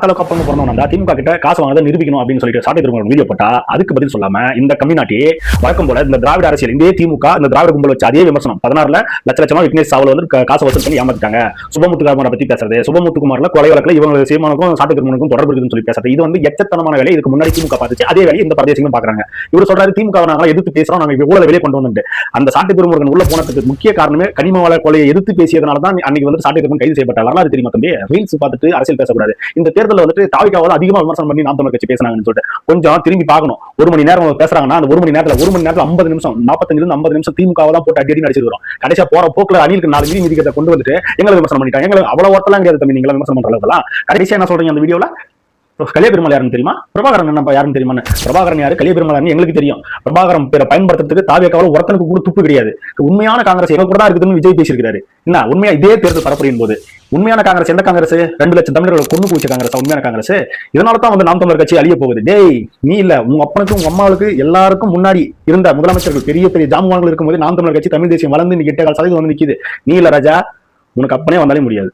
பாமக அப்பங்க பிறந்தவன் திமுக கிட்ட காசு வாங்க நிரூபிக்கணும் அப்படின்னு சொல்லிட்டு சாட்டை திருமணம் வீடியோ போட்டா அதுக்கு பதில் சொல்லாம இந்த கம்யூனிட்டி வழக்கம் போல இந்த திராவிட அரசியல் இதே திமுக இந்த திராவிட கும்பல் வச்சு அதே விமர்சனம் 16 லட்சமா விக்னேஷ் சாவல் வந்து காசு வசூல் பண்ணி ஏமாத்திட்டாங்க. சுபமுத்துக்குமாரை பத்தி பேசுறது, சுபமுத்துக்குமார்ல கொலை வழக்கில் இவங்க சீமானுக்கும் சாட்டை திருமணக்கும் தொடர்பு இருக்குன்னு சொல்லி பேசுறது, இது வந்து எச்சத்தனமான வேலை. இதுக்கு முன்னாடி திமுக பார்த்துச்சு, அதே வேலை இந்த பிரதேசங்களும் பாக்குறாங்க. இவர் சொல்றாரு திமுக நாங்க எதிர்த்து பேசுறோம், நாங்க ஊழலை வெளியே கொண்டு வந்து. அந்த சாட்டை திருமுருகன் உள்ள போனதுக்கு முக்கிய காரணமே கனிம வள கொலையை எதிர்த்து பேசியதனால தான் அன்னைக்கு வந்து சாட்டை திருமணம் கைது செய்யப்பட்டார். வரலாறு தெரியுமா தம்பி? ரீல்ஸ் பார்த்துட்டு அரசியல் பேசக்கூடாது. இந்த தேர்தலில் வந்துட்டு தாவிக்காவது அதிகமா விமர்சனம் பண்ணி நாம் தமிழர் கட்சி பேசினாங்கன்னு சொல்லிட்டு கொஞ்சம் திரும்பி பார்க்கணும். 1 மணி நேரம் பேசுறாங்கன்னா அந்த 1 மணி நேரத்துல 50 நிமிஷம் 45 to 50 நிமிஷம் திமுக தான் போட்டு அடி நடிச்சிருக்கிறோம். கடைசியா போற போக்குல அணிலுக்கு 4 மீதி மிதிக்கிறத கொண்டு வந்துட்டு எங்களை விமர்சனம் பண்ணிட்டாங்க. எங்களுக்கு அவ்வளவு ஒருத்தலாம் கிடையாது தம்பி, நீங்க விமர்சனம் பண்றதெல்லாம். கடைசியா என்ன சொல்றீங்க அந்த வீடியோல? கலிய பெருமாள் யாருன்னு தெரியுமா? பிரபாகரன் என்ன யாருன்னு தெரியுமா? பிரபாகரன் யாரு, கலிய பெருமாள் யாருன்னு எங்களுக்கு தெரியும். பிரபாகரன் பேரை பயன்படுத்துறதுக்கு தாவேக்காவில் ஒருத்தனுக்கு கூட துப்பு கிடையாது. உண்மையான காங்கிரஸ் எங்க கூட தான் இருக்குதுன்னு விஜய் பேசியிருக்காரு. என்ன உண்மையா இதே தேர்தல் பரப்புரையின் போது உண்மையான காங்கிரஸ் எந்த காங்கிரஸ்? 2 லட்சம் தமிழர்களை கொண்டு போச்சு காங்கிரஸ் உண்மையான காங்கிரஸ். இதனால தான் வந்து நாம் தமிழர் கட்சி அழிய போகுது. டேய் நீ இல்ல, உங்க அப்பனுக்கு உங்க அம்மாவுக்கு எல்லாருக்கும் முன்னாடி இருந்த முதலமைச்சர்கள் பெரிய பெரிய ஜாமுவான்கள் இருக்கும்போது நாம் தமிழர் கட்சி தமிழ் தேசியம் வளர்ந்து 8 கால் சதவீதம் வந்து நிக்குது. நீ இல்ல ராஜா, உனக்கு அப்பனே வந்தாலே முடியாது.